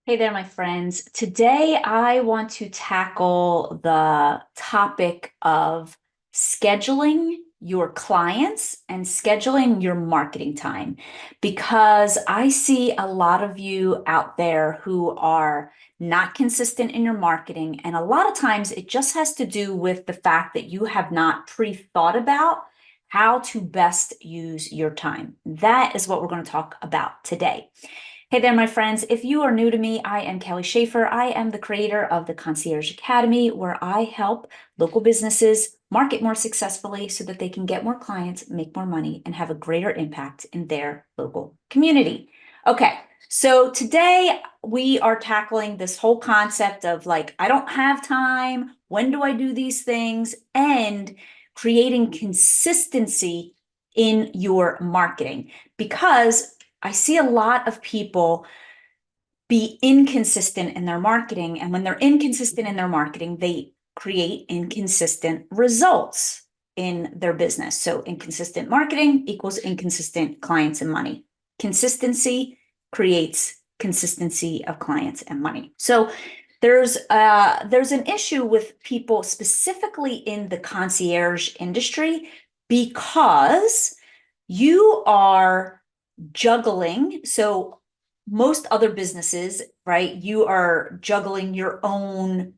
Hey there, my friends. Today, I want to tackle the topic of scheduling your clients and scheduling your marketing time because I see a lot of you out there who are not consistent in your marketing. And a lot of times it just has to do with the fact that you have not pre-thought about how to best use your time. That is what we're going to talk about today. Hey there, my friends. If you are new to me, I am Kelly Schaefer. I am the creator of the Concierge Academy, where I help local businesses market more successfully so that they can get more clients, make more money, and have a greater impact in their local community. Okay, so today we are tackling this whole concept of I don't have time. When do I do these things? And creating consistency in your marketing because I see a lot of people be inconsistent in their marketing. And when they're inconsistent in their marketing, they create inconsistent results in their business. So inconsistent marketing equals inconsistent clients and money. Consistency creates consistency of clients and money. So there's an issue with people specifically in the concierge industry because you are juggling. So most other businesses, right? You are juggling your own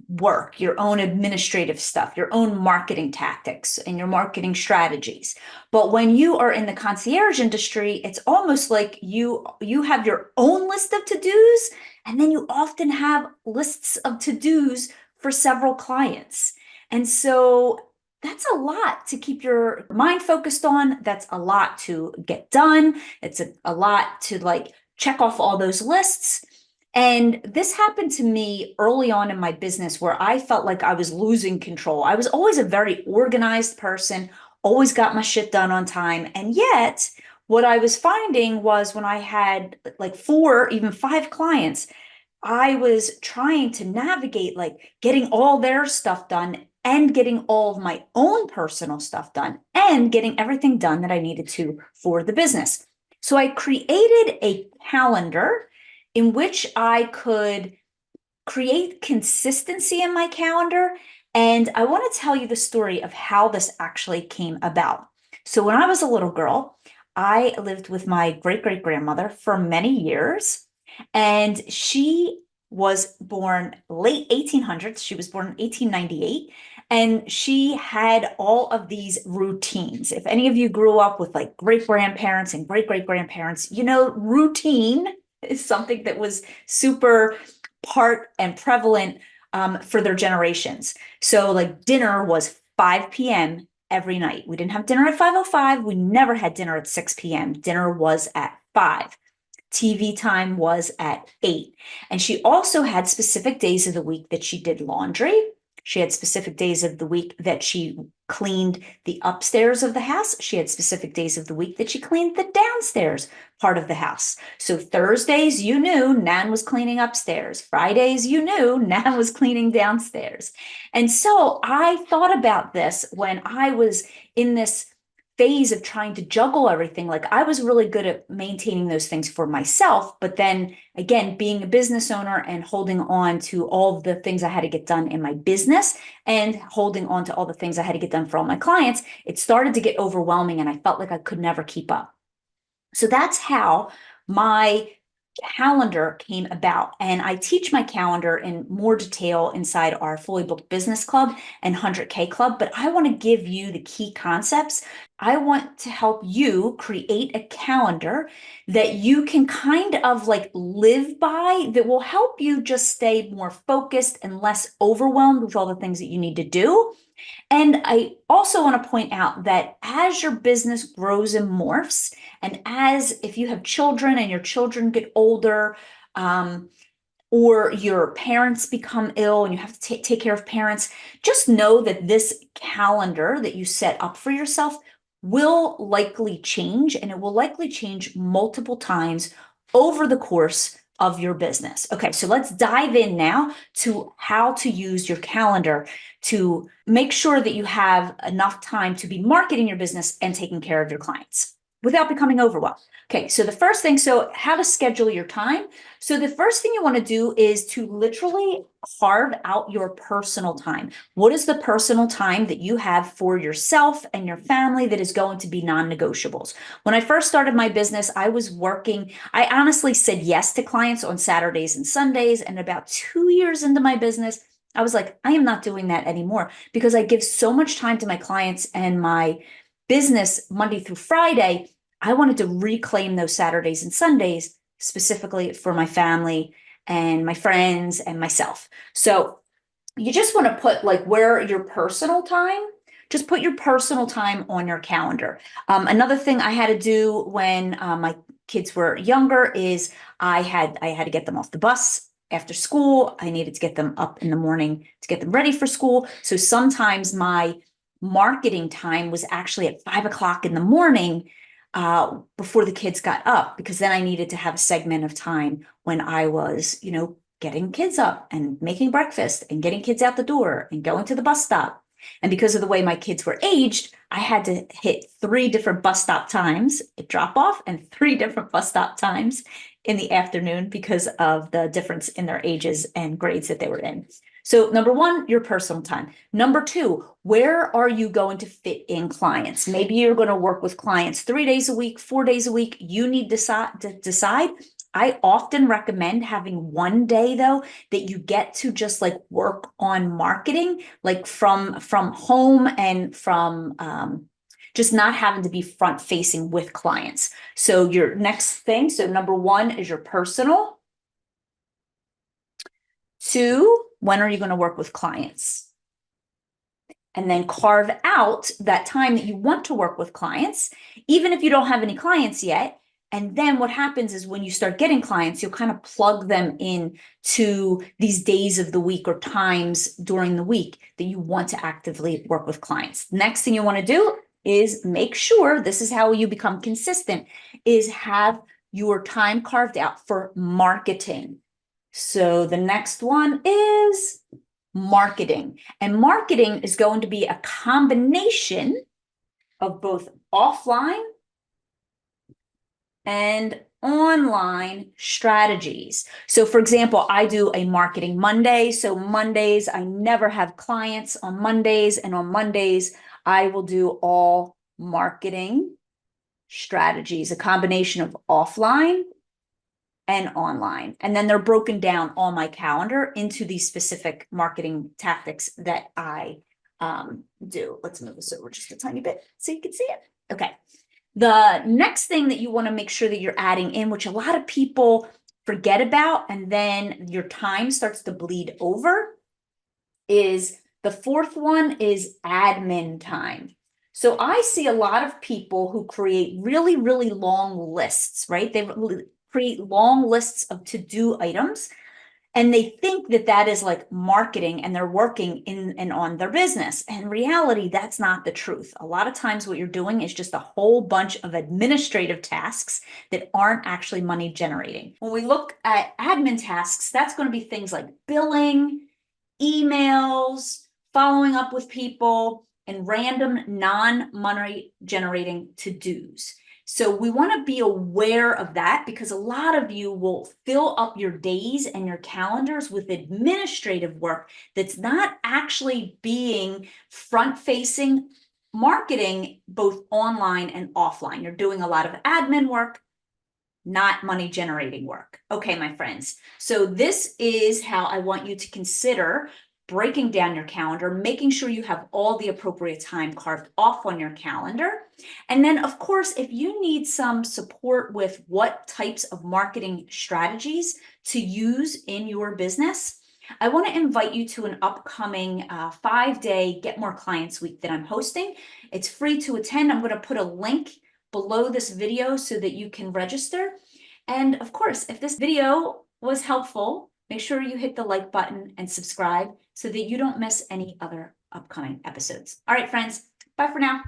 work, your own administrative stuff, your own marketing tactics and your marketing strategies. But when you are in the concierge industry, it's almost like you have your own list of to-dos, and then you often have lists of to-dos for several clients. And so that's a lot to keep your mind focused on. That's a lot to get done. It's a lot to check off all those lists. And this happened to me early on in my business where I felt like I was losing control. I was always a very organized person, always got my shit done on time. And yet, what I was finding was when I had like four, even five clients, I was trying to navigate getting all their stuff done and getting all of my own personal stuff done and getting everything done that I needed to for the business. So I created a calendar in which I could create consistency in my calendar. And I want to tell you the story of how this actually came about. So when I was a little girl, I lived with my great great grandmother for many years, and she was born late 1800s. She was born in 1898, and she had all of these routines. If any of you grew up with great grandparents and great great grandparents, routine is something that was super part and prevalent for their generations. So dinner was 5 p.m. every night. We didn't have dinner at 5:05. We never had dinner at 6 p.m. Dinner was at 5. TV time was at 8. And she also had specific days of the week that she did laundry. She had specific days of the week that she cleaned the upstairs of the house. She had specific days of the week that she cleaned the downstairs part of the house. So Thursdays, you knew Nan was cleaning upstairs. Fridays, you knew Nan was cleaning downstairs. And so I thought about this when I was in this phase of trying to juggle everything. I was really good at maintaining those things for myself, but then again, being a business owner and holding on to all of the things I had to get done in my business and holding on to all the things I had to get done for all my clients, it started to get overwhelming and I felt like I could never keep up. So that's how my calendar came about. And I teach my calendar in more detail inside our Fully Booked Business Club and 100K Club, but I want to give you the key concepts. I want to help you create a calendar that you can kind of live by, that will help you just stay more focused and less overwhelmed with all the things that you need to do. And I also want to point out that as your business grows and morphs, and as if you have children and your children get older, or your parents become ill and you have to take care of parents, just know that this calendar that you set up for yourself will likely change, and it will likely change multiple times over the course of your business. Okay, so let's dive in now to how to use your calendar to make sure that you have enough time to be marketing your business and taking care of your clients without becoming overwhelmed. Okay, so the first thing, so how to schedule your time. So the first thing you want to do is to literally carve out your personal time. What is the personal time that you have for yourself and your family that is going to be non-negotiables? When I first started my business, I was working, I honestly said yes to clients on Saturdays and Sundays. And about 2 years into my business, I was like, I am not doing that anymore because I give so much time to my clients and my business Monday through Friday. I wanted to reclaim those Saturdays and Sundays specifically for my family and my friends and myself. So you just want to put like where your personal time, just put your personal time on your calendar. Another thing I had to do when my kids were younger is I had to get them off the bus after school. I needed to get them up in the morning to get them ready for school. So sometimes my marketing time was actually at 5 o'clock in the morning before the kids got up, because then I needed to have a segment of time when I was, getting kids up and making breakfast and getting kids out the door and going to the bus stop. And because of the way my kids were aged, I had to hit 3 different bus stop times, drop off, and 3 different bus stop times in the afternoon because of the difference in their ages and grades that they were in. So number one, your personal time. Number two, where are you going to fit in clients? Maybe you're going to work with clients 3 days a week, 4 days a week. You need to decide. I often recommend having one day though that you get to just like work on marketing, like from home and from just not having to be front facing with clients. So your next thing, so number one is your personal. 2, when are you going to work with clients? And then carve out that time that you want to work with clients, even if you don't have any clients yet. And then what happens is when you start getting clients, you'll kind of plug them in to these days of the week or times during the week that you want to actively work with clients. Next thing you want to do is make sure, this is how you become consistent, is have your time carved out for marketing. So the next one is marketing. And marketing is going to be a combination of both offline and online strategies. So for example, I do a marketing Monday. So Mondays, I never have clients on Mondays. And on Mondays, I will do all marketing strategies, a combination of offline and online. And then they're broken down on my calendar into these specific marketing tactics that I do. Let's move this over just a tiny bit so you can see it. Okay. The next thing that you want to make sure that you're adding in, which a lot of people forget about, and then your time starts to bleed over, is the fourth one is admin time. So I see a lot of people who create really, really long lists, right? They create long lists of to-do items, and they think that that is like marketing and they're working in and on their business. And in reality, that's not the truth. A lot of times what you're doing is just a whole bunch of administrative tasks that aren't actually money generating. When we look at admin tasks, that's going to be things like billing, emails, following up with people, and random non-money generating to-dos. So we want to be aware of that, because a lot of you will fill up your days and your calendars with administrative work that's not actually being front-facing marketing, both online and offline. You're doing a lot of admin work, not money generating work. Okay, my friends. So this is how I want you to consider breaking down your calendar, making sure you have all the appropriate time carved off on your calendar. And then, of course, if you need some support with what types of marketing strategies to use in your business, I want to invite you to an upcoming 5-day Get More Clients Week that I'm hosting. It's free to attend. I'm going to put a link below this video so that you can register. And of course, if this video was helpful, make sure you hit the like button and subscribe so that you don't miss any other upcoming episodes. All right, friends, bye for now.